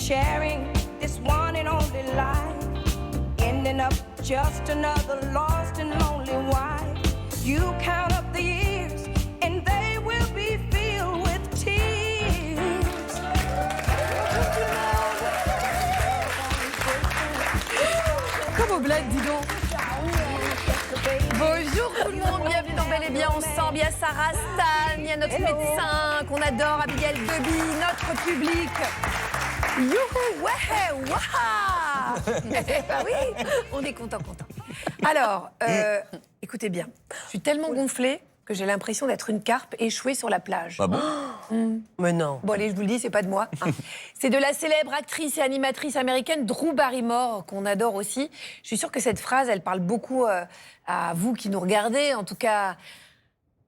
sharing this one and only life, ending up just another lost and lonely wife. You count up the years and they will be filled with tears. Comme au bled, dis donc. Bonjour tout le monde, bienvenue dans Bel et Bien Ensemble. Il y a Sarah Stan, il y a notre médecin qu'on adore, Abigail Deby, notre public. Youhou, ouais, waha. Ah oui, on est content. Alors, écoutez bien, je suis tellement gonflée que j'ai l'impression d'être une carpe échouée sur la plage. Ah bon? Mais non. Bon, allez, je vous le dis, c'est pas de moi. C'est de la célèbre actrice et animatrice américaine Drew Barrymore, qu'on adore aussi. Je suis sûre que cette phrase, elle parle beaucoup à vous qui nous regardez, en tout cas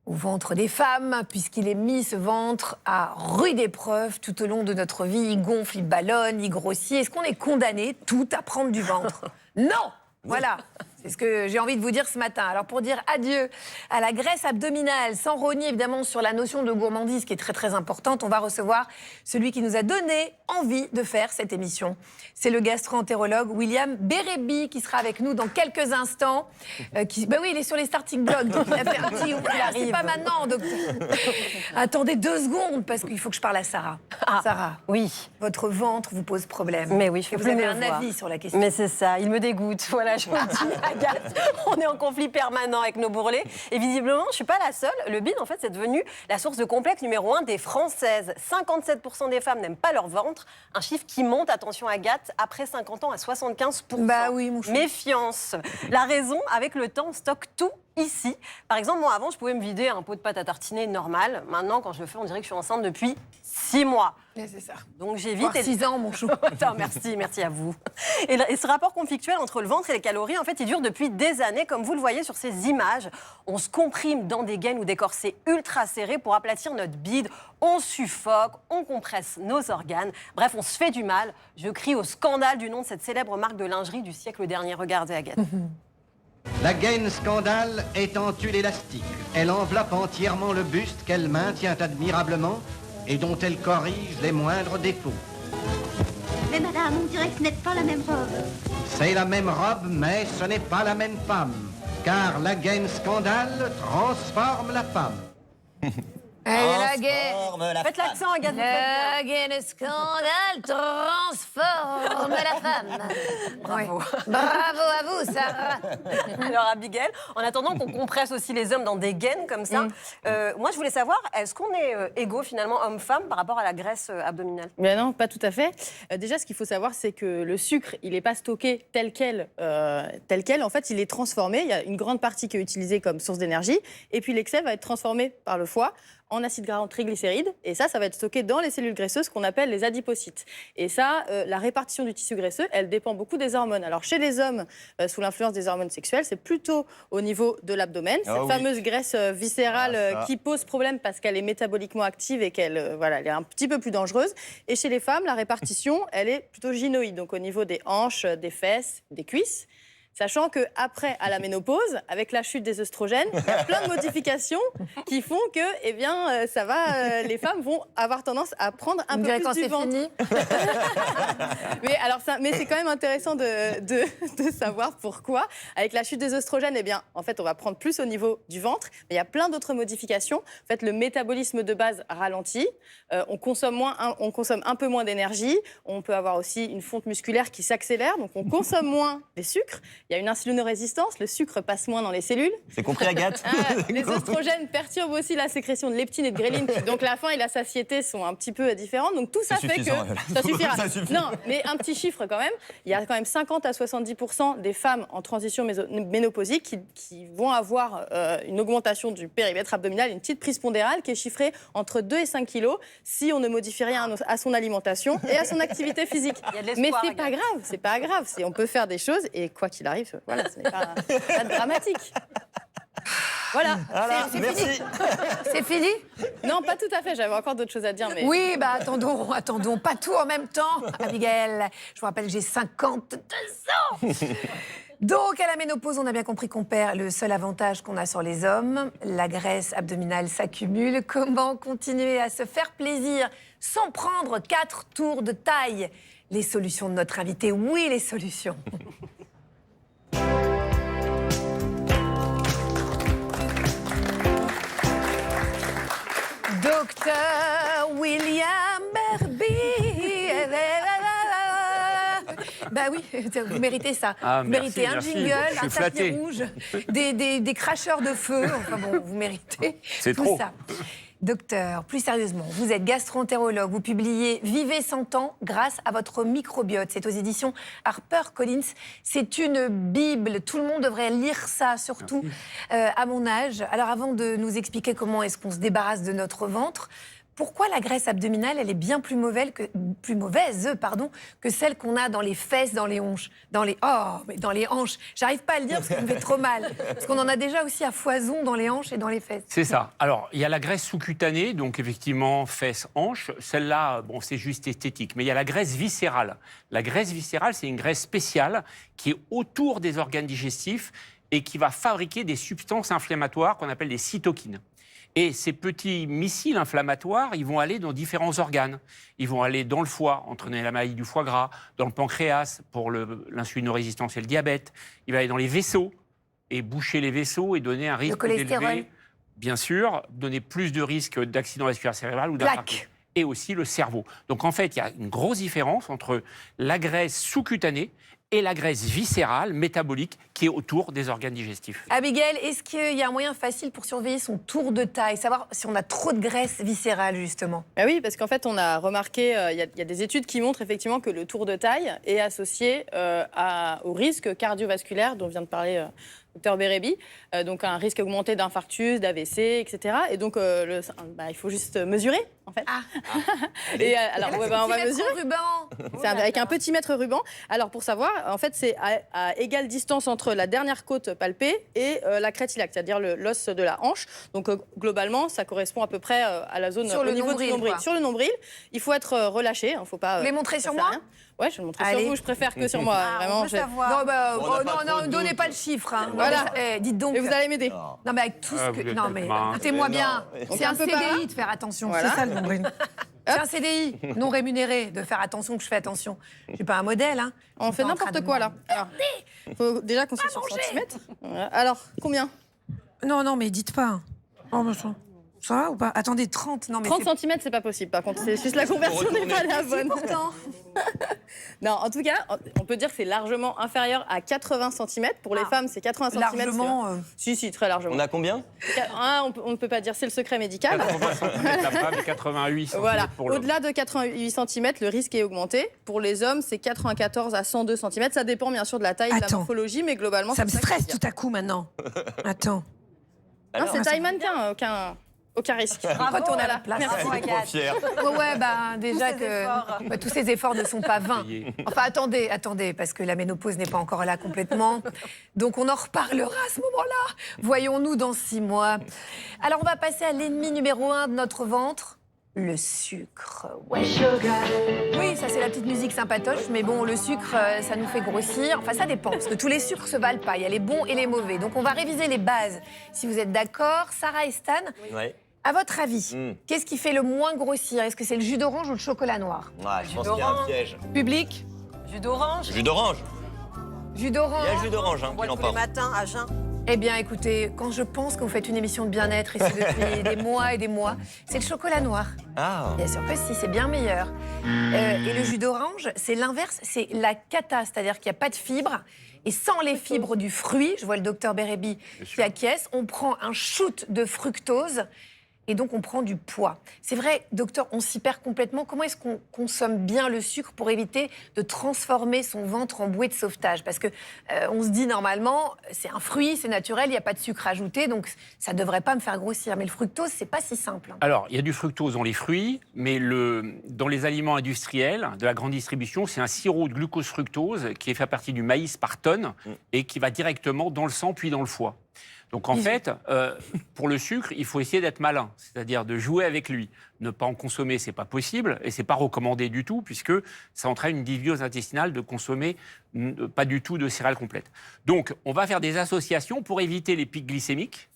au ventre des femmes, puisqu'il est mis, ce ventre, à rude épreuve tout au long de notre vie. Il gonfle, il ballonne, il grossit. Est-ce qu'on est condamné tout à prendre du ventre? Non! Voilà, c'est ce que j'ai envie de vous dire ce matin. Alors pour dire adieu à la graisse abdominale, sans rogner évidemment sur la notion de gourmandise qui est très très importante, on va recevoir celui qui nous a donné envie de faire cette émission. C'est le gastro-entérologue William Bérébi qui sera avec nous dans quelques instants. Ben oui, il est sur les starting blocks, donc il a fait un petit... Voilà, c'est pas maintenant, donc... Attendez 2 secondes, parce qu'il faut que je parle à Sarah. Sarah, Oui. votre ventre vous pose problème. Mais oui, je fais Et vous plus avez me un voir. avis sur la question. Mais c'est ça, il me dégoûte. Voilà, je vous le dis, Agathe, on est en conflit permanent avec nos bourrelets. Et visiblement, je ne suis pas la seule. Le bide, en fait, c'est devenu la source de complexe numéro 1 des Françaises. 57% des femmes n'aiment pas leur ventre. Un chiffre qui monte, attention Agathe, après 50 ans à 75%. Bah oui, mon chou. Méfiance. La raison, avec le temps, on stocke tout ici. Par exemple, moi, avant, je pouvais me vider un pot de pâte à tartiner normal. Maintenant, quand je le fais, on dirait que je suis enceinte depuis 6 mois. Mais c'est ça. Donc j'évite. 6 ans, mon chou. Attends, merci à vous. Et ce rapport conflictuel entre le ventre et les calories, en fait, il dure depuis des années, comme vous le voyez sur ces images. On se comprime dans des gaines ou des corsets ultra serrés pour aplatir notre bide. On suffoque, on compresse nos organes. Bref, on se fait du mal. Je crie au scandale du nom de cette célèbre marque de lingerie du siècle dernier. Regardez, Agathe. La gaine Scandale est en tulle élastique. Elle enveloppe entièrement le buste qu'elle maintient admirablement et dont elle corrige les moindres défauts. Mais madame, on dirait que ce n'est pas la même robe. C'est la même robe, mais ce n'est pas la même femme. Car la gaine Scandale transforme la femme. La gaine. Faites l'accent, Agathe. La gaine scandale transforme la femme. Bravo. Bravo à vous, Sarah. Alors, Abigail, en attendant qu'on compresse aussi les hommes dans des gaines comme ça, moi, je voulais savoir, est-ce qu'on est égaux, finalement, homme-femme, par rapport à la graisse abdominale? Mais non, pas tout à fait. Déjà, ce qu'il faut savoir, c'est que le sucre, il n'est pas stocké tel quel. En fait, il est transformé. Il y a une grande partie qui est utilisée comme source d'énergie. Et puis, l'excès va être transformé par le foie en acides gras, en triglycérides. Et ça va être stocké dans les cellules graisseuses qu'on appelle les adipocytes. Et ça, la répartition du tissu graisseux, elle dépend beaucoup des hormones. Alors, chez les hommes, sous l'influence des hormones sexuelles, c'est plutôt au niveau de l'abdomen. Cette fameuse graisse viscérale qui pose problème parce qu'elle est métaboliquement active et qu'elle elle est un petit peu plus dangereuse. Et chez les femmes, la répartition, elle est plutôt gynoïde, donc au niveau des hanches, des fesses, des cuisses. Sachant qu'après, à la ménopause, avec la chute des œstrogènes, il y a plein de modifications qui font que, les femmes vont avoir tendance à prendre un peu plus du ventre. Fini. mais c'est quand même intéressant de savoir pourquoi. Avec la chute des œstrogènes, en fait, on va prendre plus au niveau du ventre. Mais il y a plein d'autres modifications. En fait, le métabolisme de base ralentit. On consomme un peu moins d'énergie. On peut avoir aussi une fonte musculaire qui s'accélère. Donc, on consomme moins des sucres. Il y a une insulinorésistance, le sucre passe moins dans les cellules. C'est compris, Agathe? Les oestrogènes perturbent aussi la sécrétion de leptine et de gréline. Donc la faim et la satiété sont un petit peu différentes. Donc tout ça fait que... Ça suffira. Ça suffit. Non, mais un petit chiffre quand même. Il y a quand même 50 à 70% des femmes en transition ménopausique qui vont avoir une augmentation du périmètre abdominal, une petite prise pondérale qui est chiffrée entre 2 et 5 kilos si on ne modifie rien à son alimentation et à son activité physique. Mais c'est pas grave. On peut faire des choses et quoi qu'il arrive, voilà, ce n'est pas dramatique. Voilà, c'est merci. fini. C'est fini? Non, pas tout à fait, j'avais encore d'autres choses à dire. Mais... Oui, attendons, pas tout en même temps. Abigail, je vous rappelle que j'ai 52 ans. Donc, à la ménopause, on a bien compris qu'on perd le seul avantage qu'on a sur les hommes. La graisse abdominale s'accumule. Comment continuer à se faire plaisir sans prendre 4 tours de taille? les solutions de notre invité. Oui, les solutions. Docteur William Berbee. Bah oui, vous méritez ça. Ah, vous merci, méritez un merci. jingle, Je suis un tapis flatté. rouge, des cracheurs de feu. Enfin bon, vous méritez C'est tout trop. ça. Docteur, plus sérieusement, vous êtes gastro-entérologue, vous publiez Vivez 100 ans grâce à votre microbiote. C'est aux éditions HarperCollins. C'est une bible, tout le monde devrait lire ça, surtout à mon âge. Alors avant de nous expliquer comment est-ce qu'on se débarrasse de notre ventre, pourquoi la graisse abdominale, elle est bien plus mauvaise que celle qu'on a dans les fesses, dans les hanches, dans les hanches. J'arrive pas à le dire parce que ça me fait trop mal. Parce qu'on en a déjà aussi à foison dans les hanches et dans les fesses. C'est ça. Alors, il y a la graisse sous-cutanée, donc effectivement, fesses, hanches. Celle-là, bon, c'est juste esthétique. Mais il y a la graisse viscérale. La graisse viscérale, c'est une graisse spéciale qui est autour des organes digestifs et qui va fabriquer des substances inflammatoires qu'on appelle des cytokines. Et ces petits missiles inflammatoires, ils vont aller dans différents organes. Ils vont aller dans le foie, entraîner la maladie du foie gras, dans le pancréas pour l'insulinorésistance et le diabète. Il va aller dans les vaisseaux et boucher les vaisseaux et donner un risque cholestérol. élevé. Bien sûr, donner plus de risques d'accident vasculaire cérébral ou d'infarctus. Plaque. Et aussi le cerveau. Donc en fait, il y a une grosse différence entre la graisse sous-cutanée et la graisse viscérale, métabolique, qui est autour des organes digestifs. Abigail, est-ce qu'il y a un moyen facile pour surveiller son tour de taille, savoir si on a trop de graisse viscérale, justement? Ah oui, parce qu'en fait, on a remarqué, il y a des études qui montrent effectivement que le tour de taille est associé au risque cardiovasculaire dont vient de parler Dr Berbee, donc un risque augmenté d'infarctus, d'AVC, etc. Et donc, il faut juste mesurer, en fait. Ah. Et alors, on va mesurer. Ruban. C'est avec un petit mètre ruban. Alors, pour savoir, en fait, c'est à égale distance entre la dernière côte palpée et la crête iliaque, c'est-à-dire l'os de la hanche. Donc, globalement, ça correspond à peu près à la zone Sur au le niveau nombril, du nombril. quoi. Sur le nombril, il faut être relâché. Il faut pas. Vous les montrer ça sur sert moi à rien. Ouais, je vais le montrer Allez. sur vous. Je préfère que sur moi. Vraiment, on veut savoir. Non, ne donnez pas le chiffre. Hein. Voilà. Dites donc. Et vous allez m'aider. Non, mais avec tout ce vous que. êtes Non, avec mais moi. écoutez-moi bien. On C'est fait un un peu par là. CDI de faire attention. Voilà. C'est ça le nombril. C'est un CDI non rémunéré de faire attention, que je fais attention. Je ne suis pas un modèle. Hein. On fait n'importe quoi là. Il faut déjà qu'on soit sur centimètres. Voilà. Alors, combien? Non, mais dites pas. Oh, ça va ou pas? Attendez, 30. Non, mais 30 cm, c'est pas possible. Par contre, c'est juste la conversion n'est pas la bonne. pourtant. Non, en tout cas, on peut dire que c'est largement inférieur à 80 cm. Pour les femmes, c'est 80 cm. Largement. Si, très largement. On a combien? On ne peut pas dire, c'est le secret médical. 80 cm la femme et 88 cm Voilà. pour l'homme. Au-delà de 88 cm, le risque est augmenté. Pour les hommes, c'est 94 à 102 cm. Ça dépend bien sûr de la taille et de la Attends. morphologie, mais globalement, Ça me c'est stresse qu'il y a. tout à coup maintenant. Attends. Non, c'est taille mannequin, aucun risque. Retourne à la place. Merci. Trop fier. Ouais, déjà que tous ces efforts ne sont pas vains. Payé. Enfin, attendez, parce que la ménopause n'est pas encore là complètement. Donc, on en reparlera à ce moment-là. Voyons-nous dans 6 mois. Alors, on va passer à l'ennemi numéro 1 de notre ventre, le sucre. Ouais. Oui, ça, c'est la petite musique sympatoche. Mais bon, le sucre, ça nous fait grossir. Enfin, ça dépend, parce que tous les sucres se valent pas. Il y a les bons et les mauvais. Donc, on va réviser les bases. Si vous êtes d'accord, Sarah et Stan, Ouais. à votre avis, qu'est-ce qui fait le moins grossir? Est-ce que c'est le jus d'orange ou le chocolat noir? Ouais, je pense qu'il y a un piège. Public? Jus d'orange. Jus d'orange. Jus Il d'orange? y a le jus d'orange On qui boit en tous les parle. matins à jeun. Eh bien, écoutez, quand je pense que vous faites une émission de bien-être, et c'est depuis des mois et des mois, c'est le chocolat noir. Ah. Bien sûr que si, c'est bien meilleur. Et le jus d'orange, c'est l'inverse, c'est la cata, c'est-à-dire qu'il n'y a pas de fibres. Et sans les fibres du fruit, je vois le docteur Berbee qui acquiesce, on prend un shoot de fructose et donc on prend du poids. C'est vrai, docteur, on s'y perd complètement. Comment est-ce qu'on consomme bien le sucre pour éviter de transformer son ventre en bouée de sauvetage? Parce que on se dit normalement, c'est un fruit, c'est naturel, il n'y a pas de sucre ajouté, donc ça ne devrait pas me faire grossir. Mais le fructose, c'est pas si simple. Hein. Alors, il y a du fructose dans les fruits, mais dans les aliments industriels de la grande distribution, c'est un sirop de glucose-fructose qui est fait à partir du maïs par tonne et qui va directement dans le sang puis dans le foie. Donc en fait, pour le sucre, il faut essayer d'être malin, c'est-à-dire de jouer avec lui. Ne pas en consommer, c'est pas possible et c'est pas recommandé du tout puisque ça entraîne une dysbiose intestinale de consommer pas du tout de céréales complètes. Donc on va faire des associations pour éviter les pics glycémiques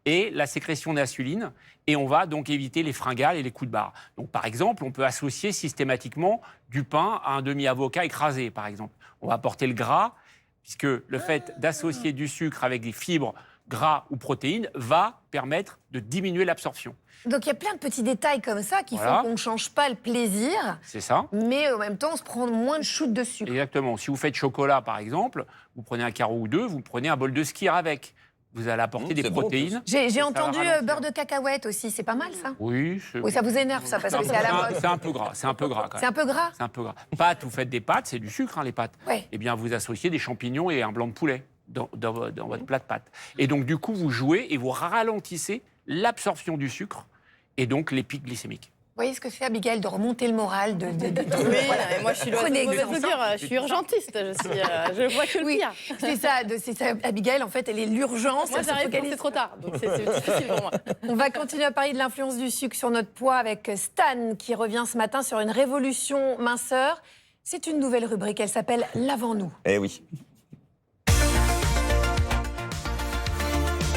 et la sécrétion d'insuline, et on va donc éviter les fringales et les coups de barre. Donc par exemple, on peut associer systématiquement du pain à un demi-avocat écrasé, par exemple. On va apporter le gras, puisque le fait d'associer du sucre avec des fibres, gras ou protéines, va permettre de diminuer l'absorption. Donc il y a plein de petits détails comme ça qui Voilà. font qu'on ne change pas le plaisir, C'est ça. mais en même temps, on se prend moins de shoot de sucre. Exactement. Si vous faites chocolat, par exemple, vous prenez un carreau ou deux, vous prenez un bol de skyr avec. Vous allez apporter des c'est bon, en protéines. J'ai Ça va entendu ralentir. beurre de cacahuète aussi, c'est pas mal ça? Oui, Oui, ça vous énerve ça, parce que c'est à la mode. C'est un peu gras, c'est un peu gras quand C'est même. un peu gras? C'est un peu gras. Pâtes, vous faites des pâtes, c'est du sucre, hein, les pâtes. Ouais. Eh bien, vous associez des champignons et un blanc de poulet dans votre plat de pâtes. Et donc, du coup, vous jouez et vous ralentissez l'absorption du sucre et donc les pics glycémiques. Vous voyez ce que fait Abigail de remonter le moral de... Oui, mais moi je suis loin de Prenez mauvaise exemple. augure, je suis urgentiste, je vois que le Oui, pire. c'est ça, Abigail, en fait, elle est l'urgence. Moi elle se j'arrive quand focalise. c'est trop tard, donc c'est difficile pour moi. On va continuer à parler de l'influence du sucre sur notre poids avec Stan qui revient ce matin sur une révolution minceur. C'est une nouvelle rubrique, elle s'appelle L'avant-nous. Eh oui.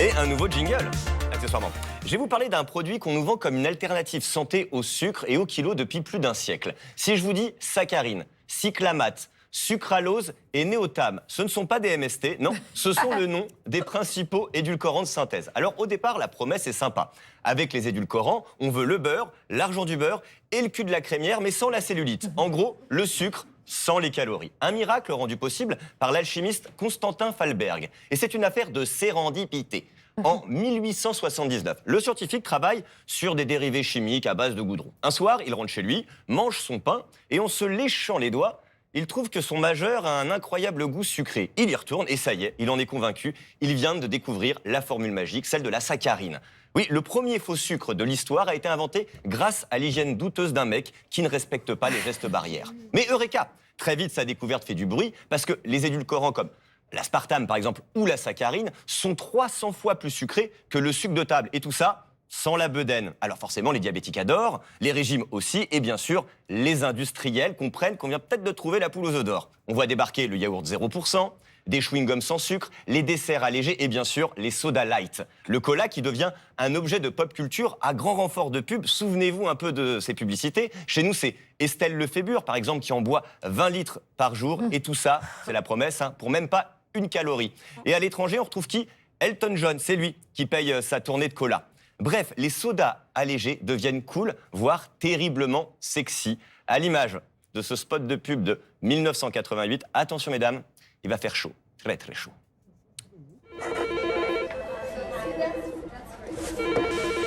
Et un nouveau jingle, accessoirement. Je vais vous parler d'un produit qu'on nous vend comme une alternative santé au sucre et au kilo depuis plus d'un siècle. Si je vous dis saccharine, cyclamate, sucralose et néotame, ce ne sont pas des MST, non, ce sont le nom des principaux édulcorants de synthèse. Alors au départ, la promesse est sympa. Avec les édulcorants, on veut le beurre, l'argent du beurre et le cul de la crémière, mais sans la cellulite. En gros, le sucre sans les calories. Un miracle rendu possible par l'alchimiste Constantin Fahlberg. Et c'est une affaire de sérendipité. En 1879, le scientifique travaille sur des dérivés chimiques à base de goudron. Un soir, il rentre chez lui, mange son pain, et en se léchant les doigts, il trouve que son majeur a un incroyable goût sucré. Il y retourne, et ça y est, il en est convaincu. Il vient de découvrir la formule magique, celle de la saccharine. Oui, le premier faux sucre de l'histoire a été inventé grâce à l'hygiène douteuse d'un mec qui ne respecte pas les gestes barrières. Mais eureka! Très vite, sa découverte fait du bruit, parce que les édulcorants comme l'aspartame, par exemple, ou la saccharine, sont 300 fois plus sucrés que le sucre de table. Et tout ça, sans la bedaine. Alors forcément, les diabétiques adorent, les régimes aussi, et bien sûr, les industriels comprennent qu'on vient peut-être de trouver la poule aux œufs d'or. On voit débarquer le yaourt 0%, des chewing-gums sans sucre, les desserts allégés et bien sûr les sodas light. Le cola qui devient un objet de pop culture à grand renfort de pub. Souvenez-vous un peu de ces publicités. Chez nous, c'est Estelle Lefébure, par exemple, qui en boit 20 litres par jour. Et tout ça, c'est la promesse, hein, pour même pas une calorie. Et à l'étranger, on retrouve qui? Elton John, c'est lui qui paye sa tournée de cola. Bref, les sodas allégés deviennent cool, voire terriblement sexy. À l'image de ce spot de pub de 1988. Attention mesdames, il va faire chaud, très très chaud.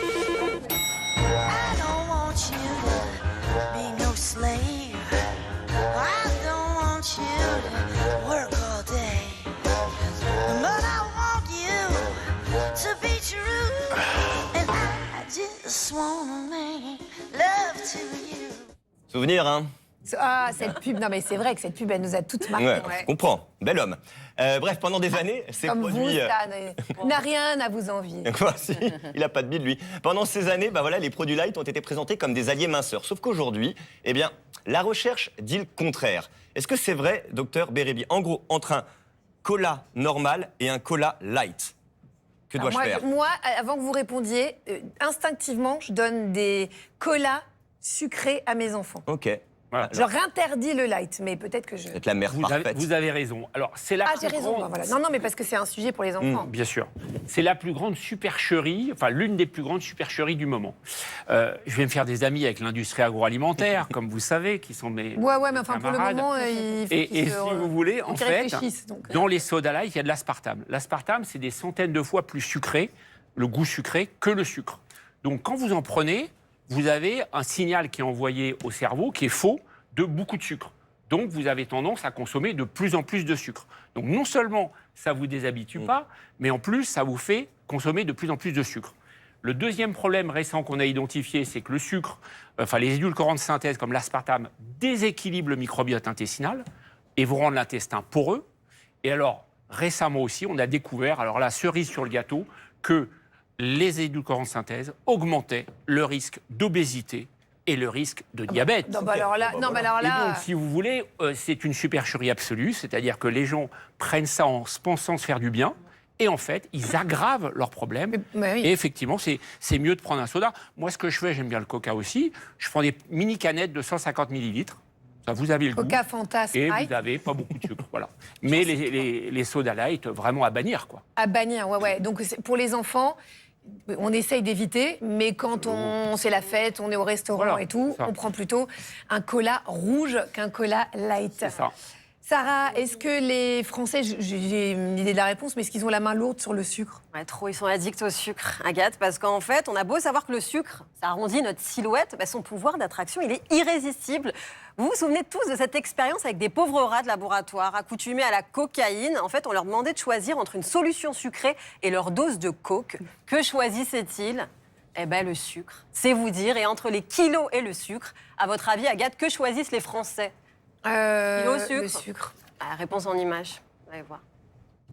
I don't want you to be no slave. I don't want you to work all day. But I want you to be true. And I just wanna make love to you. Souvenir, hein? Ah, cette pub, non mais c'est vrai que cette pub, elle nous a toutes marquées. Ouais, je comprends, bel homme. Bref, pendant des années, ces Comme produits... vous, Stan, n'a rien à vous envier. Quoi, si, il n'a pas de bide, lui. Pendant ces années, bah voilà, les produits light ont été présentés comme des alliés minceurs. Sauf qu'aujourd'hui, eh bien, la recherche dit le contraire. Est-ce que c'est vrai, docteur Bérébi? En gros, entre un cola normal et un cola light, que Alors dois-je faire? moi, avant que vous répondiez, instinctivement, je donne des colas sucrés à mes enfants. Ok. Voilà. Je leur interdis le light, mais peut-être que je... Vous êtes la mère parfaite. Vous avez raison. Alors, c'est la Ah, plus j'ai raison. grande- Voilà. Non, mais parce que c'est un sujet pour les enfants. Bien sûr. C'est la plus grande supercherie, enfin l'une des plus grandes supercheries du moment. Je vais me faire des amis avec l'industrie agroalimentaire, comme vous savez, qui sont mes Ouais, mais enfin, pour le camarades. moment, il faut Et qu'ils si vous voulez, en qu'ils fait, réfléchissent, donc. dans les sodas light, il y a de l'aspartame. L'aspartame, c'est des centaines de fois plus sucré, le goût sucré, que le sucre. Donc, quand vous en prenez, vous avez un signal qui est envoyé au cerveau, qui est faux, de beaucoup de sucre. Donc, vous avez tendance à consommer de plus en plus de sucre. Donc, non seulement ça ne vous déshabitue pas, mais en plus, ça vous fait consommer de plus en plus de sucre. Le deuxième problème récent qu'on a identifié, c'est que le sucre, enfin les édulcorants de synthèse comme l'aspartame, déséquilibrent le microbiote intestinal et vous rendent l'intestin poreux. Et alors, récemment aussi, on a découvert, alors la cerise sur le gâteau, que les édulcorants de synthèse augmentaient le risque d'obésité et le risque de diabète. Non, bah alors là, non, bah alors Et là, donc, si vous voulez, c'est une supercherie absolue, c'est-à-dire que les gens prennent ça en se pensant se faire du bien, Et en fait, ils aggravent leurs problèmes. Oui. Et effectivement, c'est mieux de prendre un soda. Moi, ce que je fais, j'aime bien le coca aussi. Je prends des mini canettes de 150 millilitres. Ça, vous avez le Coca goût. Fanta Et Sprite. vous n'avez pas beaucoup de sucre. Voilà. Mais les sodas light, vraiment à bannir, quoi. À bannir, ouais. Donc pour les enfants, on essaye d'éviter, mais quand c'est la fête, on est au restaurant Voilà, et tout, ça. on prend plutôt un cola rouge qu'un cola light. C'est ça. Sarah, est-ce que les Français, j'ai une idée de la réponse, mais est-ce qu'ils ont la main lourde sur le sucre? Ouais, trop, ils sont addicts au sucre, Agathe, parce qu'en fait, on a beau savoir que le sucre, ça arrondit notre silhouette, son pouvoir d'attraction, il est irrésistible. Vous vous souvenez tous de cette expérience avec des pauvres rats de laboratoire accoutumés à la cocaïne. En fait, on leur demandait de choisir entre une solution sucrée et leur dose de coke. Que choisissaient-ils? Eh bien, le sucre. C'est vous dire. Et entre les kilos et le sucre, à votre avis, Agathe, que choisissent les Français? Le sucre. Ah, réponse en image. Allez voir.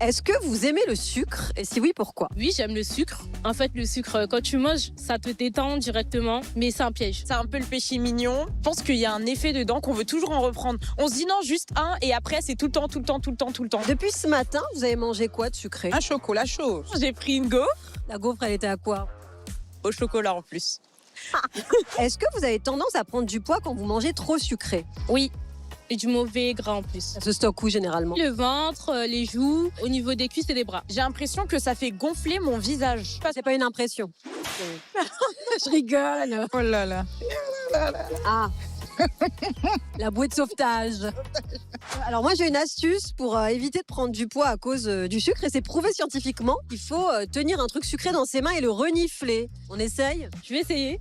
Est-ce que vous aimez le sucre? Et si oui, pourquoi? Oui, j'aime le sucre. En fait, le sucre, quand tu manges, ça te détend directement, mais c'est un piège. C'est un peu le péché mignon. Je pense qu'il y a un effet dedans qu'on veut toujours en reprendre. On se dit non, juste un, et après, c'est tout le temps. Depuis ce matin, vous avez mangé quoi de sucré? Un chocolat chaud. J'ai pris une gaufre. La gaufre, elle était à quoi? Au chocolat en plus. Est-ce que vous avez tendance à prendre du poids quand vous mangez trop sucré? Oui. Et du mauvais gras en plus. Ça se stocke où généralement? Le ventre, les joues, au niveau des cuisses et des bras. J'ai l'impression que ça fait gonfler mon visage. C'est pas une impression. Je rigole. Oh là là. Ah. La bouée de sauvetage. Alors moi j'ai une astuce pour éviter de prendre du poids à cause du sucre et c'est prouvé scientifiquement. Il faut tenir un truc sucré dans ses mains et le renifler. On essaye? Je vais essayer.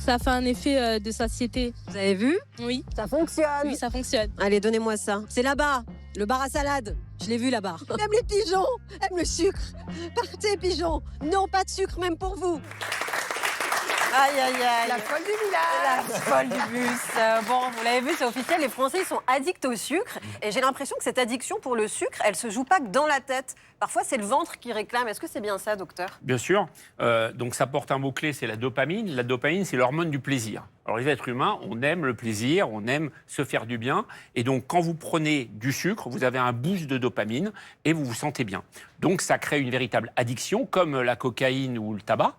Ça fait un effet de satiété. Vous avez vu? Oui. Ça fonctionne. Oui, ça fonctionne. Allez, donnez-moi ça. C'est là-bas, le bar à salade. Je l'ai vu là-bas. Même les pigeons aiment le sucre. Partez, pigeons. Non, pas de sucre, même pour vous. Aïe, aïe, aïe. La folle du village. La folle du bus. Bon, vous l'avez vu, c'est officiel, les Français ils sont addicts au sucre. Et j'ai l'impression que cette addiction pour le sucre, elle se joue pas que dans la tête. Parfois, c'est le ventre qui réclame. Est-ce que c'est bien ça, docteur? Bien sûr. Donc ça porte un mot-clé, c'est la dopamine. La dopamine, c'est l'hormone du plaisir. Alors les êtres humains, on aime le plaisir, on aime se faire du bien. Et donc quand vous prenez du sucre, vous avez un boost de dopamine et vous vous sentez bien. Donc ça crée une véritable addiction, comme la cocaïne ou le tabac.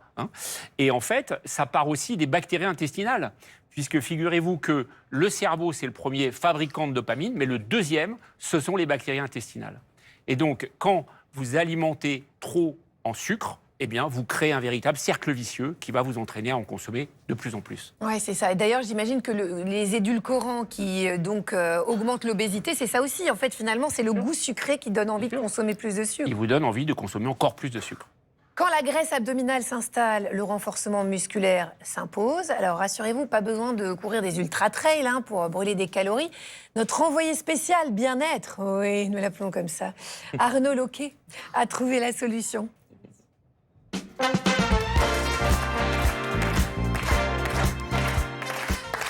Et en fait, ça part aussi des bactéries intestinales. Puisque figurez-vous que le cerveau, c'est le premier fabricant de dopamine, mais le deuxième, ce sont les bactéries intestinales. Et donc, quand vous alimentez trop en sucre, eh bien, vous créez un véritable cercle vicieux qui va vous entraîner à en consommer de plus en plus. Ouais, c'est ça. Et d'ailleurs, j'imagine que les édulcorants qui augmentent l'obésité, c'est ça aussi. En fait, finalement, c'est le goût sucré qui donne envie de consommer plus de sucre. Il vous donne envie de consommer encore plus de sucre. Quand la graisse abdominale s'installe, le renforcement musculaire s'impose. Alors rassurez-vous, pas besoin de courir des ultra-trails pour brûler des calories. Notre envoyé spécial bien-être, oui, nous l'appelons comme ça, Arnaud Loquet, a trouvé la solution.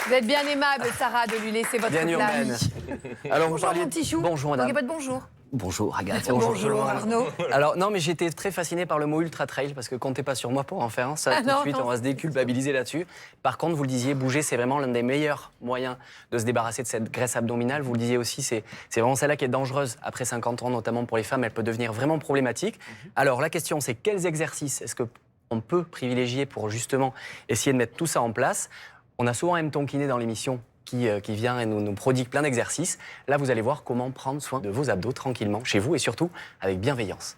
Vous êtes bien aimable, Sarah, de lui laisser votre Bien place. urbaine. Alors, vous Bonjour, parliez mon petit chou. Bonjour, madame. Donc, pas de bonjour. Bonjour, Agathe. Bonjour, Arnaud. Alors, non, mais j'étais très fasciné par le mot ultra-trail parce que comptez pas sur moi pour en faire un. Ça, Ah tout non, de suite, non. on va se déculpabiliser là-dessus. Par contre, vous le disiez, bouger, c'est vraiment l'un des meilleurs moyens de se débarrasser de cette graisse abdominale. Vous le disiez aussi, c'est vraiment celle-là qui est dangereuse après 50 ans, notamment pour les femmes. Elle peut devenir vraiment problématique. Alors, la question, c'est quels exercices est-ce qu'on peut privilégier pour justement essayer de mettre tout ça en place? On a souvent M. Tonkiné dans l'émission qui vient et nous prodigue plein d'exercices. Là, vous allez voir comment prendre soin de vos abdos tranquillement, chez vous et surtout avec bienveillance.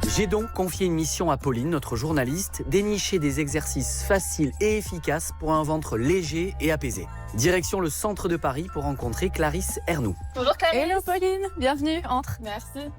J'ai donc confié une mission à Pauline, notre journaliste, dénicher des exercices faciles et efficaces pour un ventre léger et apaisé. Direction le centre de Paris pour rencontrer Clarisse Ernoux. Bonjour Clarisse. Hello Pauline, bienvenue, entre. Merci.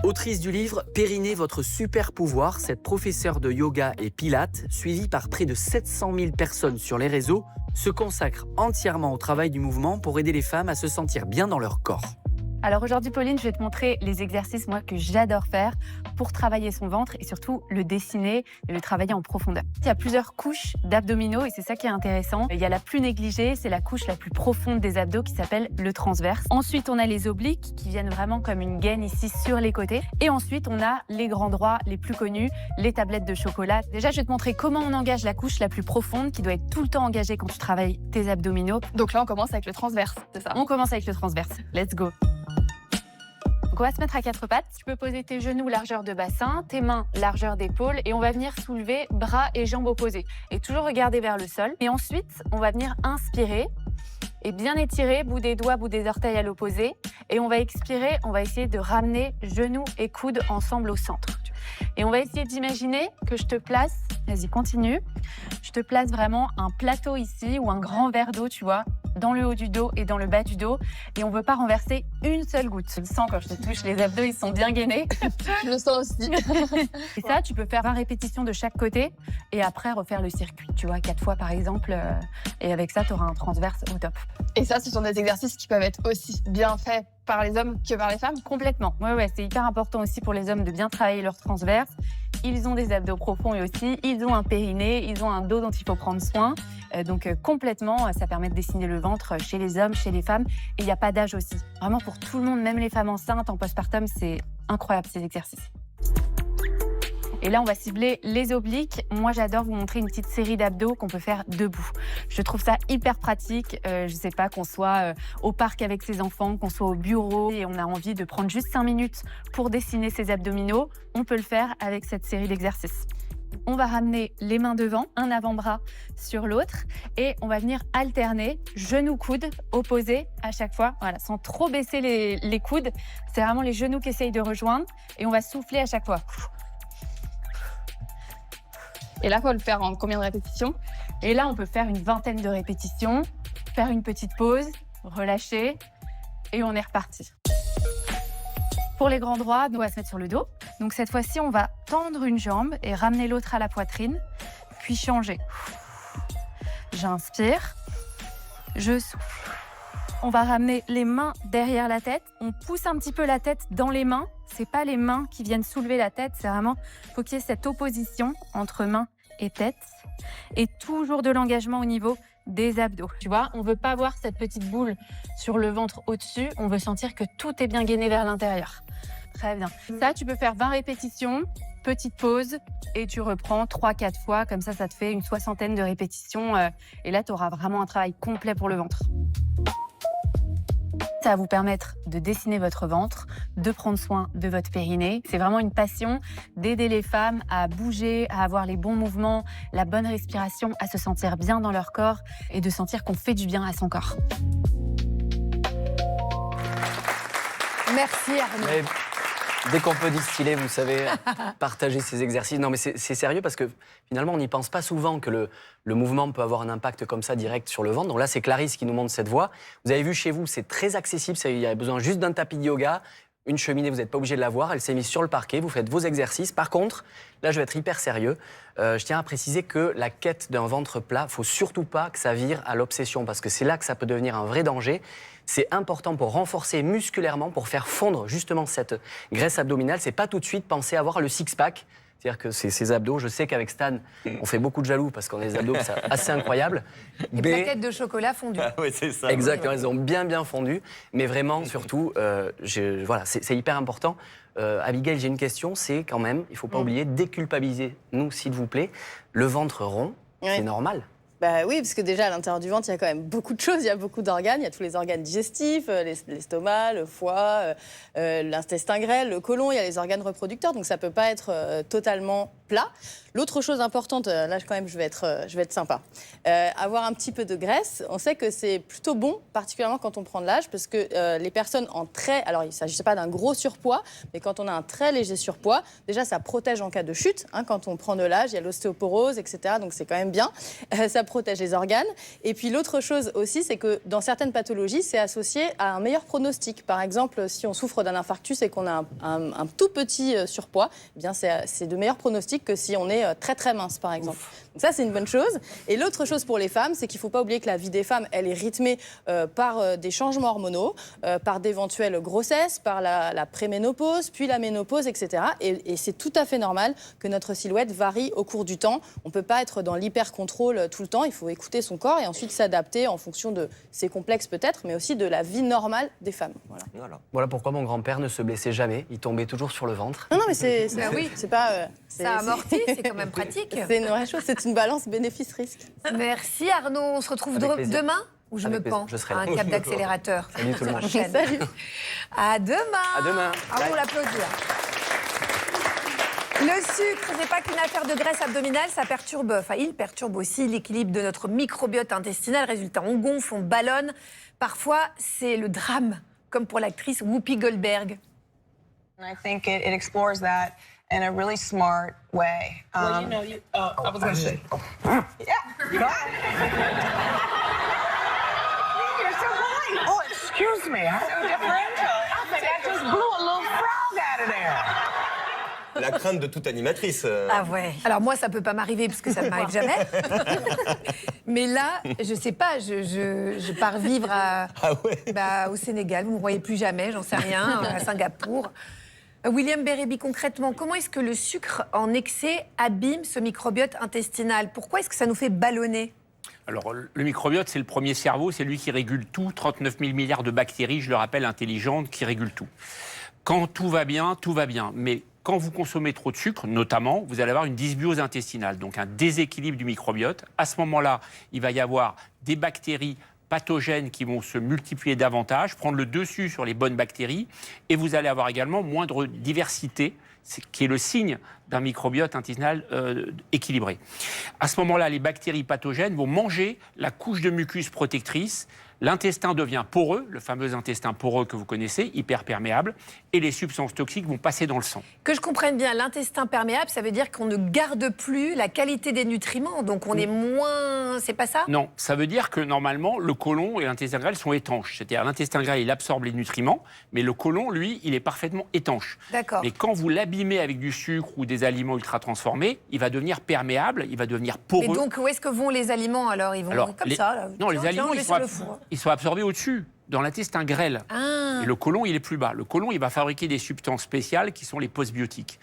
Autrice du livre « Périnée, votre super pouvoir », cette professeure de yoga et pilates, suivie par près de 700 000 personnes sur les réseaux, se consacre entièrement au travail du mouvement pour aider les femmes à se sentir bien dans leur corps. Alors aujourd'hui, Pauline, je vais te montrer les exercices moi que j'adore faire pour travailler son ventre et surtout le dessiner et le travailler en profondeur. Il y a plusieurs couches d'abdominaux et c'est ça qui est intéressant. Il y a la plus négligée, c'est la couche la plus profonde des abdos qui s'appelle le transverse. Ensuite, on a les obliques qui viennent vraiment comme une gaine ici sur les côtés. Et ensuite, on a les grands droits les plus connus, les tablettes de chocolat. Déjà, je vais te montrer comment on engage la couche la plus profonde qui doit être tout le temps engagée quand tu travailles tes abdominaux. Donc là, on commence avec le transverse, c'est ça? On commence avec le transverse. Let's go. Donc on va se mettre à 4 pattes. Tu peux poser tes genoux largeur de bassin, tes mains largeur d'épaule et on va venir soulever bras et jambes opposés. Et toujours regarder vers le sol. Et ensuite, on va venir inspirer et bien étirer, bout des doigts, bout des orteils à l'opposé. Et on va expirer, on va essayer de ramener genoux et coudes ensemble au centre. Et on va essayer d'imaginer que je te place, vas-y continue, je te place vraiment un plateau ici ou un grand verre d'eau, tu vois, dans le haut du dos et dans le bas du dos. Et on ne veut pas renverser une seule goutte. Je le sens quand je te touche, les abdos, ils sont bien gainés. Je le sens aussi. Et ça, tu peux faire 20 répétitions de chaque côté et après refaire le circuit, tu vois, 4 fois par exemple. Et avec ça, tu auras un transverse au top. Et ça, ce sont des exercices qui peuvent être aussi bien faits par les hommes que par les femmes? Complètement. Ouais, c'est hyper important aussi pour les hommes de bien travailler leur transverse. Ils ont des abdos profonds et aussi, ils ont un périnée, ils ont un dos dont il faut prendre soin. Donc complètement, ça permet de dessiner le ventre chez les hommes, chez les femmes. Et il n'y a pas d'âge aussi. Vraiment pour tout le monde, même les femmes enceintes, en postpartum, c'est incroyable ces exercices. Et là, on va cibler les obliques. Moi, j'adore vous montrer une petite série d'abdos qu'on peut faire debout. Je trouve ça hyper pratique. Je sais pas, qu'on soit au parc avec ses enfants, qu'on soit au bureau et on a envie de prendre juste 5 minutes pour dessiner ses abdominaux. On peut le faire avec cette série d'exercices. On va ramener les mains devant, un avant-bras sur l'autre et on va venir alterner genoux-coudes opposés à chaque fois, voilà, sans trop baisser les coudes. C'est vraiment les genoux qui essayent de rejoindre et on va souffler à chaque fois. Et là, il faut le faire en combien de répétitions? Et là, on peut faire une 20aine de répétitions, faire une petite pause, relâcher et on est reparti. Pour les grands droits, on va se mettre sur le dos. Donc cette fois-ci, on va tendre une jambe et ramener l'autre à la poitrine, puis changer. J'inspire, je souffle. On va ramener les mains derrière la tête. On pousse un petit peu la tête dans les mains. C'est pas les mains qui viennent soulever la tête, c'est vraiment, faut qu'il y ait cette opposition entre main et tête. Et toujours de l'engagement au niveau des abdos. Tu vois, on veut pas avoir cette petite boule sur le ventre au-dessus. On veut sentir que tout est bien gainé vers l'intérieur. Très bien. Ça, tu peux faire 20 répétitions, petite pause, et tu reprends 3-4 fois. Comme ça te fait une 60aine de répétitions. Et là, tu auras vraiment un travail complet pour le ventre. Ça va vous permettre de dessiner votre ventre, de prendre soin de votre périnée. C'est vraiment une passion d'aider les femmes à bouger, à avoir les bons mouvements, la bonne respiration, à se sentir bien dans leur corps et de sentir qu'on fait du bien à son corps. Merci Arnaud. Dès qu'on peut distiller, vous savez, partager ces exercices. Non, mais c'est sérieux parce que finalement, on n'y pense pas souvent que le mouvement peut avoir un impact comme ça direct sur le ventre. Donc là, c'est Clarisse qui nous montre cette voie. Vous avez vu chez vous, c'est très accessible. Il y a besoin juste d'un tapis de yoga, une cheminée, vous n'êtes pas obligé de la voir. Elle s'est mise sur le parquet, vous faites vos exercices. Par contre, là, je vais être hyper sérieux. Je tiens à préciser que la quête d'un ventre plat, il ne faut surtout pas que ça vire à l'obsession parce que c'est là que ça peut devenir un vrai danger. C'est important pour renforcer musculairement, pour faire fondre justement cette graisse abdominale. C'est pas tout de suite penser à avoir le six-pack. C'est-à-dire que ces abdos, je sais qu'avec Stan, on fait beaucoup de jaloux parce qu'on a des abdos assez incroyables. Et plaquettes de chocolat fondues. Ah oui, c'est ça. Exactement, elles ont bien fondu. Mais vraiment, surtout, voilà, c'est hyper important. Abigail, j'ai une question, c'est quand même, il ne faut pas oublier, déculpabiliser, nous, s'il vous plaît. Le ventre rond, c'est normal. Bah oui, parce que déjà, à l'intérieur du ventre, il y a quand même beaucoup de choses. Il y a beaucoup d'organes. Il y a tous les organes digestifs, l'estomac, le foie, l'intestin grêle, le côlon. Il y a les organes reproducteurs. Donc, ça ne peut pas être totalement plat. L'autre chose importante, là, quand même, je vais être sympa. Avoir un petit peu de graisse, on sait que c'est plutôt bon, particulièrement quand on prend de l'âge, parce que les personnes en très... Alors, il ne s'agit pas d'un gros surpoids, mais quand on a un très léger surpoids, déjà, ça protège en cas de chute. Hein, quand on prend de l'âge, il y a l'ostéoporose, etc. Donc, c'est quand même bien. Ça protège les organes. Et puis, l'autre chose aussi, c'est que dans certaines pathologies, c'est associé à un meilleur pronostic. Par exemple, si on souffre d'un infarctus et qu'on a un tout petit surpoids, eh bien, c'est de meilleurs pronostics que si on est très mince, par exemple. Donc ça, c'est une bonne chose. Et l'autre chose pour les femmes, c'est qu'il ne faut pas oublier que la vie des femmes, elle est rythmée par des changements hormonaux, par d'éventuelles grossesses, par la préménopause, puis la ménopause, etc. Et c'est tout à fait normal que notre silhouette varie au cours du temps. On ne peut pas être dans l'hyper-contrôle tout le temps. Il faut écouter son corps et ensuite s'adapter en fonction de ses complexes peut-être, mais aussi de la vie normale des femmes. Voilà pourquoi mon grand-père ne se blessait jamais. Il tombait toujours sur le ventre. Non, mais c'est pas... ça amortit, c'est quand même pratique. C'est une vraie chose, c'est une balance bénéfice-risque. Merci Arnaud, on se retrouve demain. Où je Avec me plaisir, pends je serai à là. un câble d'accélérateur. Salut tout le monde. Prochaine. À demain. À demain. Ah, on l'applaudir. Le sucre, c'est pas qu'une affaire de graisse abdominale, ça perturbe, enfin il perturbe aussi l'équilibre de notre microbiote intestinal. Résultat, on gonfle, on ballonne. Parfois, c'est le drame, comme pour l'actrice Whoopi Goldberg. And I think it explores that in a really smart way. Well, I was going to say. Yeah. Go ahead. You're so polite. Oh, excuse me. So differential. I think I just blew a little frog out of there. La crainte de toute animatrice. Ah ouais. Alors moi, ça peut pas m'arriver parce que ça ne m'arrive jamais. Mais là, je sais pas, je pars vivre au Sénégal. Vous ne me voyez plus jamais, j'en sais rien, à Singapour. William Bérébi, concrètement, comment est-ce que le sucre en excès abîme ce microbiote intestinal? Pourquoi est-ce que ça nous fait ballonner? Alors, le microbiote, c'est le premier cerveau, c'est lui qui régule tout. 39 000 milliards de bactéries, je le rappelle, intelligentes, qui régulent tout. Quand tout va bien, tout va bien. Mais quand vous consommez trop de sucre, notamment, vous allez avoir une dysbiose intestinale, donc un déséquilibre du microbiote. À ce moment-là, il va y avoir des bactéries pathogènes qui vont se multiplier davantage, prendre le dessus sur les bonnes bactéries, et vous allez avoir également moindre diversité, qui est le signe d'un microbiote intestinal équilibré. À ce moment-là, les bactéries pathogènes vont manger la couche de mucus protectrice. L'intestin devient poreux, le fameux intestin poreux que vous connaissez, hyperperméable, et les substances toxiques vont passer dans le sang. Que je comprenne bien, l'intestin perméable, ça veut dire qu'on ne garde plus la qualité des nutriments, donc on est moins... C'est pas ça? Non, ça veut dire que normalement, le côlon et l'intestin grêle sont étanches. C'est-à-dire l'intestin grêle, il absorbe les nutriments, mais le côlon, lui, il est parfaitement étanche. D'accord. Mais quand vous l'abîmez avec du sucre ou des aliments ultra-transformés, il va devenir perméable, il va devenir poreux. Et donc, où est-ce que vont les aliments alors? Ils vont comme ça là. Non, les aliments, ils sont absorbés au-dessus, dans l'intestin grêle. Ah. Et le côlon, il est plus bas. Le côlon, il va fabriquer des substances spéciales qui sont les postbiotiques,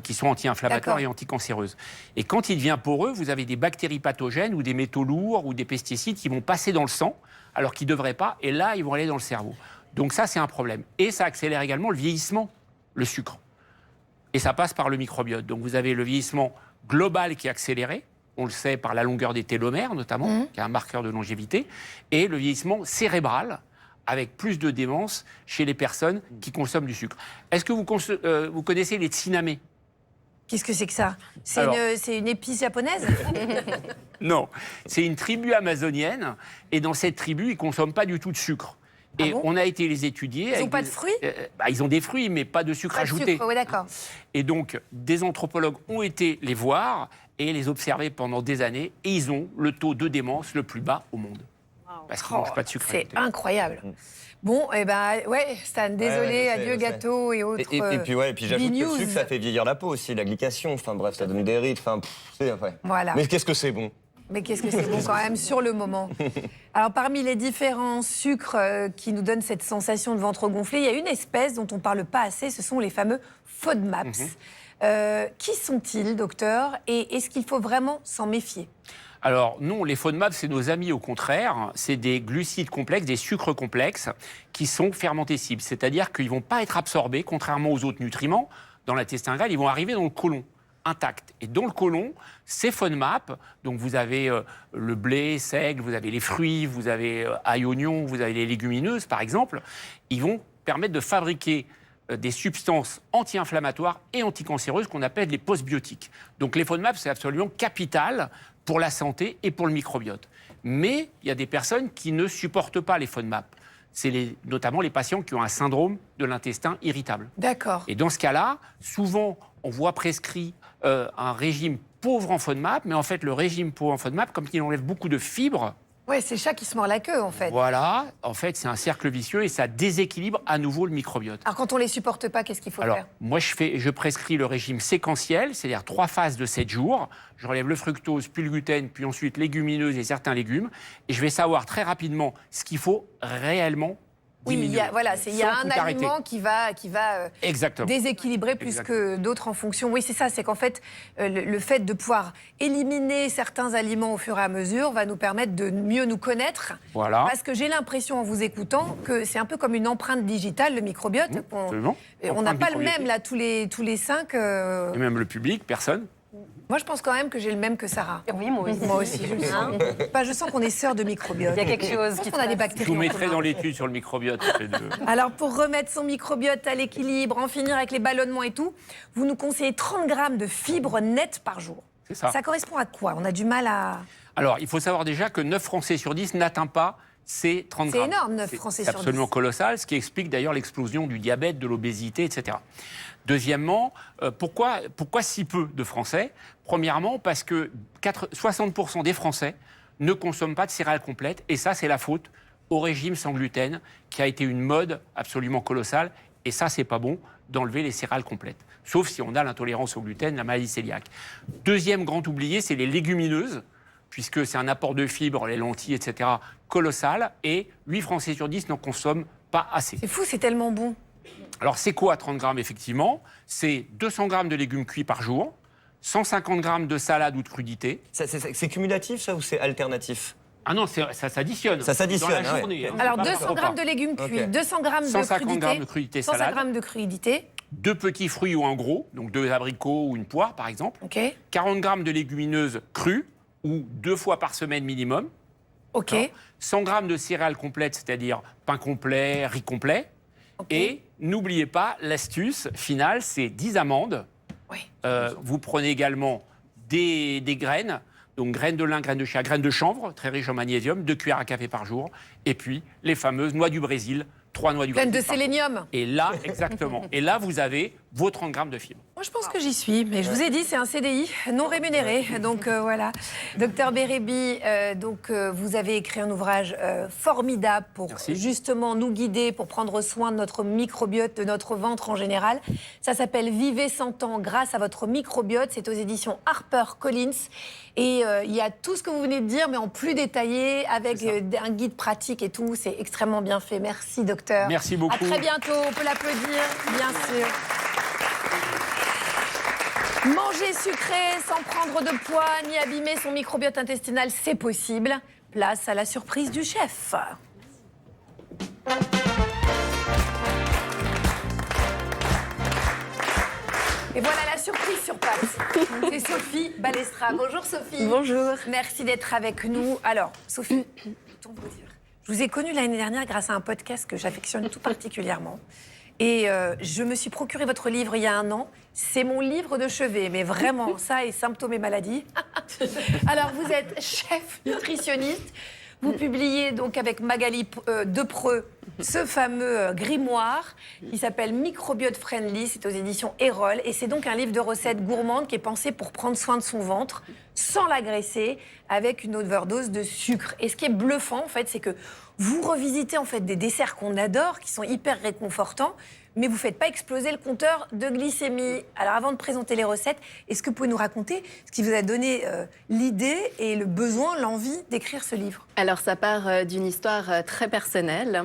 qui sont anti-inflammatoires et anticancéreuses. Et quand il devient poreux, vous avez des bactéries pathogènes ou des métaux lourds ou des pesticides qui vont passer dans le sang, alors qu'ils ne devraient pas, et là, ils vont aller dans le cerveau. Donc ça, c'est un problème. Et ça accélère également le vieillissement, le sucre. Et ça passe par le microbiote. Donc vous avez le vieillissement global qui est accéléré, on le sait par la longueur des télomères notamment, qui est un marqueur de longévité, et le vieillissement cérébral, avec plus de démence chez les personnes qui consomment du sucre. Est-ce que vous connaissez les tsinamés? Qu'est-ce que c'est que ça? C'est une épice japonaise? Non, c'est une tribu amazonienne, et dans cette tribu, ils ne consomment pas du tout de sucre. Et on a été les étudier. Ils n'ont pas de fruits? Ils ont des fruits, mais pas de sucre pas ajouté. De sucre, oui, d'accord. Et donc, des anthropologues ont été les voir et les observer pendant des années, et ils ont le taux de démence le plus bas au monde. Parce qu'ils ne mangent pas de sucre ajouté. C'est incroyable. Bon, eh ben, ouais, Stan, désolé, adieu gâteau et autres. Et puis j'ajoute que le sucre, ça fait vieillir la peau aussi, la glycation. Enfin bref, ça donne des rides. Enfin, voilà. Mais qu'est-ce que c'est bon? Mais qu'est-ce que c'est bon quand même sur le moment. Alors parmi les différents sucres qui nous donnent cette sensation de ventre gonflé, il y a une espèce dont on ne parle pas assez, ce sont les fameux FODMAPs. Qui sont-ils, docteur? Et est-ce qu'il faut vraiment s'en méfier? Alors non, les FODMAPs, c'est nos amis au contraire. C'est des glucides complexes, des sucres complexes qui sont fermentescibles. C'est-à-dire qu'ils ne vont pas être absorbés, contrairement aux autres nutriments. Dans l'intestin grêle, ils vont arriver dans le côlon. Intact. Et dans le côlon, ces FODMAP, donc vous avez le blé, seigle, vous avez les fruits, vous avez ail, oignon, vous avez les légumineuses par exemple, ils vont permettre de fabriquer des substances anti-inflammatoires et anticancéreuses qu'on appelle les postbiotiques. Donc les FODMAP, c'est absolument capital pour la santé et pour le microbiote. Mais il y a des personnes qui ne supportent pas les FODMAP. C'est notamment les patients qui ont un syndrome de l'intestin irritable. D'accord. Et dans ce cas-là, souvent, on voit prescrit un régime pauvre en FODMAP, mais en fait, le régime pauvre en FODMAP, comme il enlève beaucoup de fibres... Ouais, c'est le chat qui se mord la queue, en fait. Voilà, en fait, c'est un cercle vicieux et ça déséquilibre à nouveau le microbiote. Alors, quand on ne les supporte pas, qu'est-ce qu'il faut faire? Moi, je prescris le régime séquentiel, c'est-à-dire 3 phases de 7 jours. Je relève le fructose, puis le gluten, puis ensuite légumineuses et certains légumes. Et je vais savoir très rapidement ce qu'il faut réellement diminuer. Oui, il y a un aliment qui va déséquilibrer plus que d'autres en fonction. Oui, c'est ça, c'est qu'en fait, le fait de pouvoir éliminer certains aliments au fur et à mesure va nous permettre de mieux nous connaître. Voilà. Parce que j'ai l'impression, en vous écoutant, que c'est un peu comme une empreinte digitale, le microbiote. Absolument. On n'a pas le même, là, tous les 5. Et même le public, personne. Moi, je pense quand même que j'ai le même que Sarah. Oui, moi aussi. Moi aussi, je le sens. Bah, je sens qu'on est sœurs de microbiote. Il y a quelque chose qui On a des bactéries. Je vous en mettrai commun. dans l'étude sur le microbiote. les deux. Alors, pour remettre son microbiote à l'équilibre, en finir avec les ballonnements et tout, vous nous conseillez 30 grammes de fibres nettes par jour. C'est ça. Ça correspond à quoi? On a du mal à... Alors, il faut savoir déjà que 9 Français sur 10 n'atteint pas ces 30 C'est grammes. énorme, 9 Français sur 10. C'est absolument colossal, ce qui explique d'ailleurs l'explosion du diabète, de l'obésité, etc. Deuxièmement, pourquoi si peu de Français? Premièrement, parce que 60% des Français ne consomment pas de céréales complètes, et ça, c'est la faute au régime sans gluten, qui a été une mode absolument colossale, et ça, c'est pas bon d'enlever les céréales complètes, sauf si on a l'intolérance au gluten, la maladie cœliaque. Deuxième grand oublié, c'est les légumineuses, puisque c'est un apport de fibres, les lentilles, etc., colossal, et 8 Français sur 10 n'en consomment pas assez. C'est fou, c'est tellement bon. Alors, c'est quoi 30 grammes, effectivement? C'est 200 grammes de légumes cuits par jour, 150 grammes de salade ou de crudité. C'est cumulatif, ça, ou c'est alternatif? Ah non, ça s'additionne. Ça s'additionne, dans la ouais. journée. Alors, Pas 200 par grammes repas. de légumes cuits, Ok. 200 grammes de 150 crudité, grammes de crudité 150 salade. grammes de crudité, 2 petits fruits ou un gros, donc 2 abricots ou une poire, par exemple. ok, 40 grammes de légumineuses crues, ou 2 fois par semaine minimum. ok, 100 grammes de céréales complètes, c'est-à-dire pain complet, riz complet. ok. Et n'oubliez pas, l'astuce finale, c'est 10 amandes. Oui. Vous prenez également des graines, donc graines de lin, graines de chia, graines de chanvre, très riches en magnésium, 2 cuillères à café par jour. Et puis les fameuses noix du Brésil, 3 noix du Pleine Brésil. de par jour. sélénium. Et là, exactement. Et là, vous avez vos 30 grammes de fibres. Moi, je pense que j'y suis, mais je vous ai dit, c'est un CDI non rémunéré. Donc voilà. Docteur Bérébi, vous avez écrit un ouvrage formidable pour justement nous guider, pour prendre soin de notre microbiote, de notre ventre en général. Ça s'appelle Vivez 100 ans grâce à votre microbiote. C'est aux éditions HarperCollins. Et il y a tout ce que vous venez de dire, mais en plus détaillé, avec un guide pratique et tout. C'est extrêmement bien fait. Merci, docteur. Merci beaucoup. À très bientôt. On peut l'applaudir, bien sûr. Manger sucré sans prendre de poids ni abîmer son microbiote intestinal, c'est possible. Place à la surprise du chef. Et voilà la surprise sur place. C'est Sophie Balestra. Bonjour Sophie. Bonjour. Merci d'être avec nous. Alors, Sophie, peut-on vous dire, je vous ai connue l'année dernière grâce à un podcast que j'affectionne tout particulièrement. Et je me suis procuré votre livre il y a 1 an. C'est mon livre de chevet, mais vraiment, ça et symptômes et maladies. Alors, vous êtes chef nutritionniste. Vous publiez donc avec Magali Depreux ce fameux grimoire qui s'appelle Microbiote Friendly. C'est aux éditions Erol. Et c'est donc un livre de recettes gourmandes qui est pensé pour prendre soin de son ventre sans l'agresser avec une overdose de sucre. Et ce qui est bluffant, en fait, c'est que vous revisitez en fait des desserts qu'on adore, qui sont hyper réconfortants, mais vous ne faites pas exploser le compteur de glycémie. Alors avant de présenter les recettes, est-ce que vous pouvez nous raconter ce qui vous a donné l'idée et le besoin, l'envie d'écrire ce livre? Alors ça part d'une histoire très personnelle,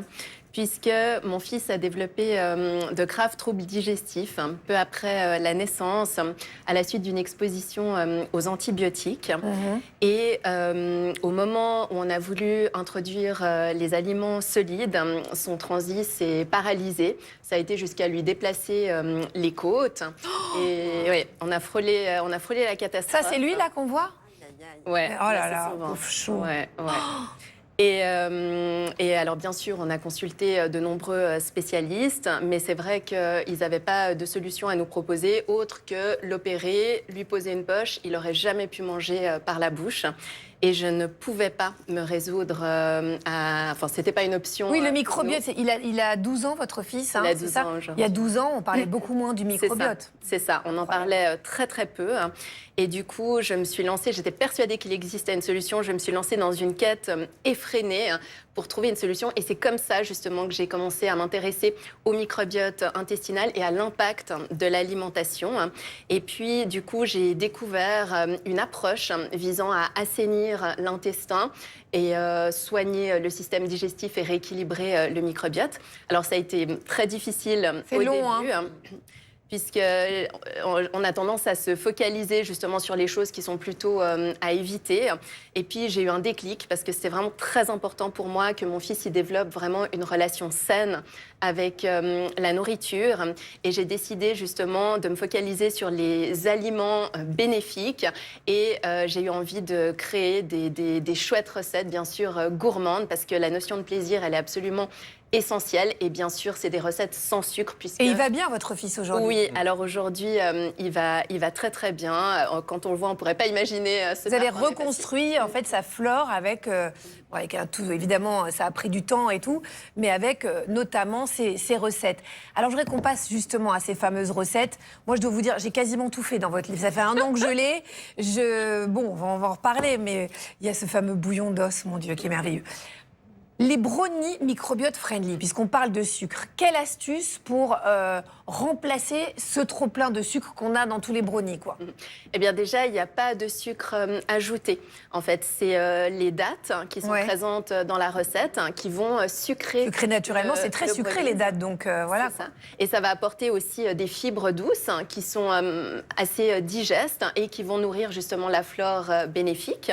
puisque mon fils a développé de graves troubles digestifs peu après la naissance, à la suite d'une exposition aux antibiotiques. Et au moment où on a voulu introduire les aliments solides, son transit s'est paralysé. Ça a été jusqu'à lui déplacer les côtes. Et ouais, on a frôlé la catastrophe. Ça, c'est lui là qu'on voit? Ouais. Oh là c'est là, son ventre. pauvre chou. Ouais, ouais. Et alors, bien sûr, on a consulté de nombreux spécialistes, mais c'est vrai qu'ils n'avaient pas de solution à nous proposer autre que l'opérer, lui poser une poche. Il n'aurait jamais pu manger par la bouche. Et je ne pouvais pas me résoudre à... Enfin, c'était pas une option. Oui, le microbiote, il a 12 ans, votre fils, hein, Il a c'est 12 ça? ans aujourd'hui. Il y a 12 ans, on parlait beaucoup moins du microbiote. C'est ça, on en parlait très très peu. Et du coup, je me suis lancée, j'étais persuadée qu'il existait une solution, je me suis lancée dans une quête effrénée pour trouver une solution. Et c'est comme ça, justement, que j'ai commencé à m'intéresser au microbiote intestinal et à l'impact de l'alimentation. Et puis, du coup, j'ai découvert une approche visant à assainir l'intestin et soigner le système digestif et rééquilibrer le microbiote. Alors, ça a été très difficile au début. puisque on a tendance à se focaliser justement sur les choses qui sont plutôt à éviter. Et puis j'ai eu un déclic parce que c'était vraiment très important pour moi que mon fils y développe vraiment une relation saine avec la nourriture. Et j'ai décidé justement de me focaliser sur les aliments bénéfiques. Et j'ai eu envie de créer des chouettes recettes, bien sûr, gourmandes, parce que la notion de plaisir, elle est absolument essentielle. Et bien sûr, c'est des recettes sans sucre. Puisque... Et il va bien, votre fils, aujourd'hui? Oui, alors aujourd'hui, il va très très bien. Quand on le voit, on ne pourrait pas imaginer ce Vous avez reconstruit en fait sa flore avec un tout, évidemment, ça a pris du temps et tout, mais avec notamment ces recettes. Alors, je voudrais qu'on passe justement à ces fameuses recettes. Moi, je dois vous dire, j'ai quasiment tout fait dans votre livre. Ça fait 1 an que je l'ai. Bon, on va en reparler, mais il y a ce fameux bouillon d'os, mon Dieu, qui est merveilleux. Les brownies microbiote friendly, puisqu'on parle de sucre. Quelle astuce pour remplacer ce trop-plein de sucre qu'on a dans tous les brownies, quoi? Eh bien, déjà, il n'y a pas de sucre ajouté. En fait, c'est les dattes qui sont présentes dans la recette qui vont sucrer. Sucré naturellement, c'est très sucré, les dattes, donc voilà. Ça. Et ça va apporter aussi des fibres douces qui sont assez digestes et qui vont nourrir justement la flore bénéfique.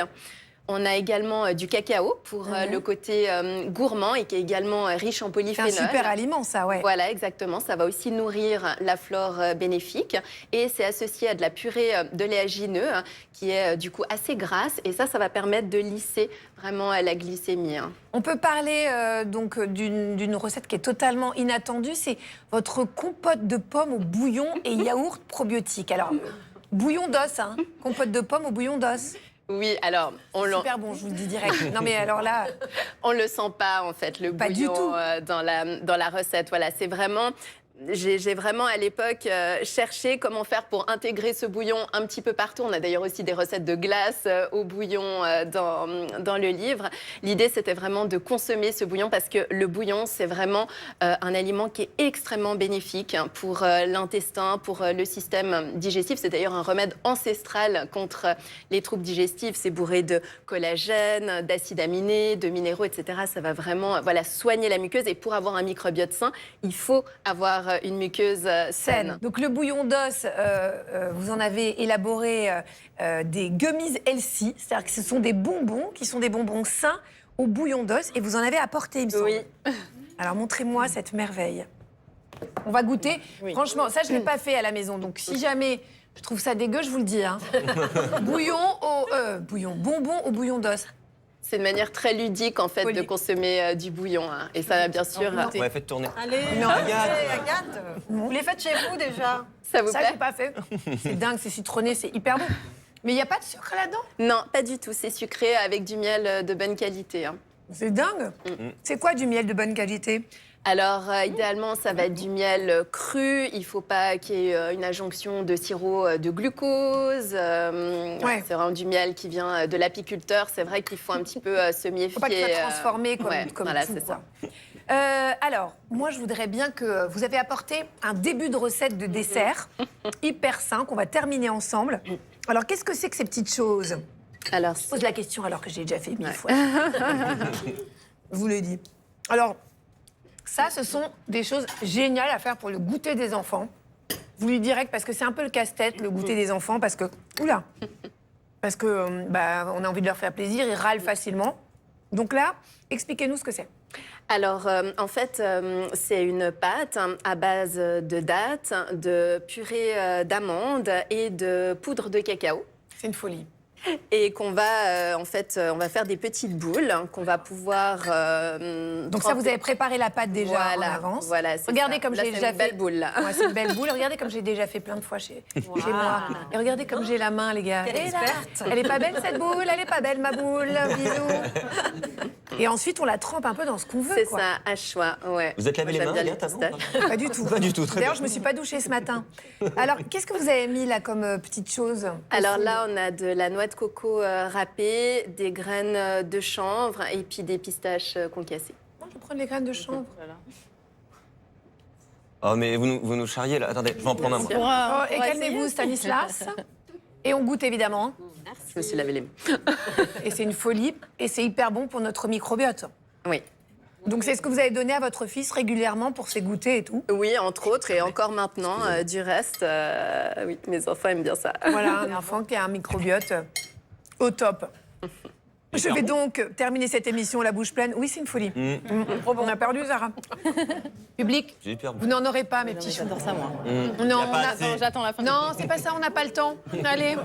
On a également du cacao pour le côté gourmand et qui est également riche en polyphénols. C'est un super aliment, ça, ouais. Voilà, exactement. Ça va aussi nourrir la flore bénéfique. Et c'est associé à de la purée d'oléagineux qui est du coup assez grasse. Et ça va permettre de lisser vraiment la glycémie. On peut parler donc d'une recette qui est totalement inattendue. C'est votre compote de pommes au bouillon et yaourt probiotique. Alors, bouillon d'os, hein. Compote de pommes au bouillon d'os. Oui, alors... Super bon, je vous le dis direct. Non mais alors là... On le sent pas, en fait, le bouillon dans la recette. Voilà, c'est vraiment... J'ai vraiment, à l'époque, cherché comment faire pour intégrer ce bouillon un petit peu partout. On a d'ailleurs aussi des recettes de glace au bouillon dans le livre. L'idée, c'était vraiment de consommer ce bouillon parce que le bouillon, c'est vraiment un aliment qui est extrêmement bénéfique pour l'intestin, pour le système digestif. C'est d'ailleurs un remède ancestral contre les troubles digestifs. C'est bourré de collagène, d'acides aminés, de minéraux, etc. Ça va vraiment soigner la muqueuse. Et pour avoir un microbiote sain, il faut avoir une muqueuse saine. Donc le bouillon d'os, vous en avez élaboré des gummies healthy, c'est-à-dire que ce sont des bonbons qui sont des bonbons sains au bouillon d'os et vous en avez apporté, il me semble. Oui. Alors montrez-moi cette merveille. On va goûter. Oui. Franchement, ça je ne l'ai pas fait à la maison, donc si jamais je trouve ça dégueu, je vous le dis. Hein. Bonbon au bouillon d'os. C'est une manière très ludique, en fait, de consommer du bouillon. Hein. Et ça, bien sûr... Ouais, faites tourner. Allez, Agathe. Vous les faites chez vous, déjà? Ça vous plaît? Ça, j'ai pas fait. C'est dingue, c'est citronné, c'est hyper bon. Mais il n'y a pas de sucre là-dedans? Non, pas du tout. C'est sucré avec du miel de bonne qualité. Hein. C'est dingue. C'est quoi du miel de bonne qualité? Alors, idéalement, ça va être du miel cru. Il ne faut pas qu'il y ait une adjonction de sirop de glucose. C'est vraiment du miel qui vient de l'apiculteur. C'est vrai qu'il faut un petit peu se méfier. Il ne faut pas qu'il soit transformé comme voilà, tout. C'est ça. Alors, moi, je voudrais bien que vous avez apporté un début de recette de dessert hyper sain qu'on va terminer ensemble. Alors, qu'est-ce que c'est que ces petites choses? Alors, je pose la question alors que j'ai déjà fait 1000 fois. Je vous le dis. Alors... Ça, ce sont des choses géniales à faire pour le goûter des enfants. Je vous le dis direct parce que c'est un peu le casse-tête, le goûter des enfants, parce que... Oula! Parce que, on a envie de leur faire plaisir, ils râlent facilement. Donc là, expliquez-nous ce que c'est. Alors, en fait, c'est une pâte à base de dattes, de purée d'amandes et de poudre de cacao. C'est une folie. Et qu'on va, on va faire des petites boules qu'on va pouvoir... Donc ça, vous avez préparé la pâte déjà en avance. Voilà, regardez comme j'ai déjà fait... une belle boule, là. Ouais, c'est une belle boule. Regardez comme j'ai déjà fait plein de fois chez moi. Et regardez comme j'ai la main, les gars. Elle est pas belle, cette boule? Elle est pas belle, ma boule? Bisous. Et ensuite, on la trempe un peu dans ce qu'on veut. C'est ça, à choix, ouais. Vous êtes lavé les mains, Pas du tout. Pas du tout, très bien. D'ailleurs, je me suis pas douchée ce matin. Alors, qu'est-ce que vous avez mis là comme petite chose? Alors là, on a de la noix de coco râpée, des graines de chanvre et puis des pistaches concassées. Je vais prendre les graines de chanvre. Oh, mais vous nous charriez là. Attendez, je vais en prendre un. Et calmez-vous, Stanislas. Et on goûte évidemment. Je me suis lavé les mains. Et c'est une folie. Et c'est hyper bon pour notre microbiote. Oui. Donc c'est ce que vous avez donné à votre fils régulièrement pour ses goûters et tout? Oui, entre autres, et encore maintenant, du reste, oui, mes enfants aiment bien ça. Voilà, un enfant qui a un microbiote au top. Je vais donc terminer cette émission la bouche pleine. Oui, c'est une folie. On a perdu, Zara. Public, J'ai perdu. vous n'en aurez pas, mes petits choux. J'adore ça, moi. Non, J'attends la fin. non, c'est pas ça, on n'a pas le temps. Allez.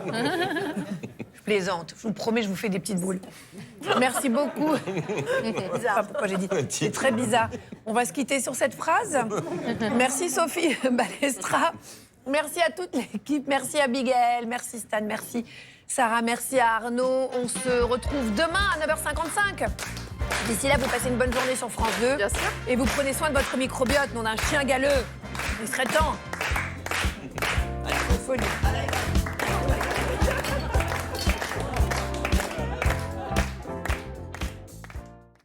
Je plaisante, je vous promets, je vous fais des petites boules. Merci beaucoup. Je sais pas pourquoi j'ai dit. C'est très bizarre. On va se quitter sur cette phrase. Merci Sophie Balestra. Merci à toute l'équipe. Merci à Bigel. Merci Stan. Merci Sarah. Merci à Arnaud. On se retrouve demain à 9h55. D'ici là, vous passez une bonne journée sur France 2. Bien sûr. Et vous prenez soin de votre microbiote. On a un chien galeux. Il serait temps. Folie.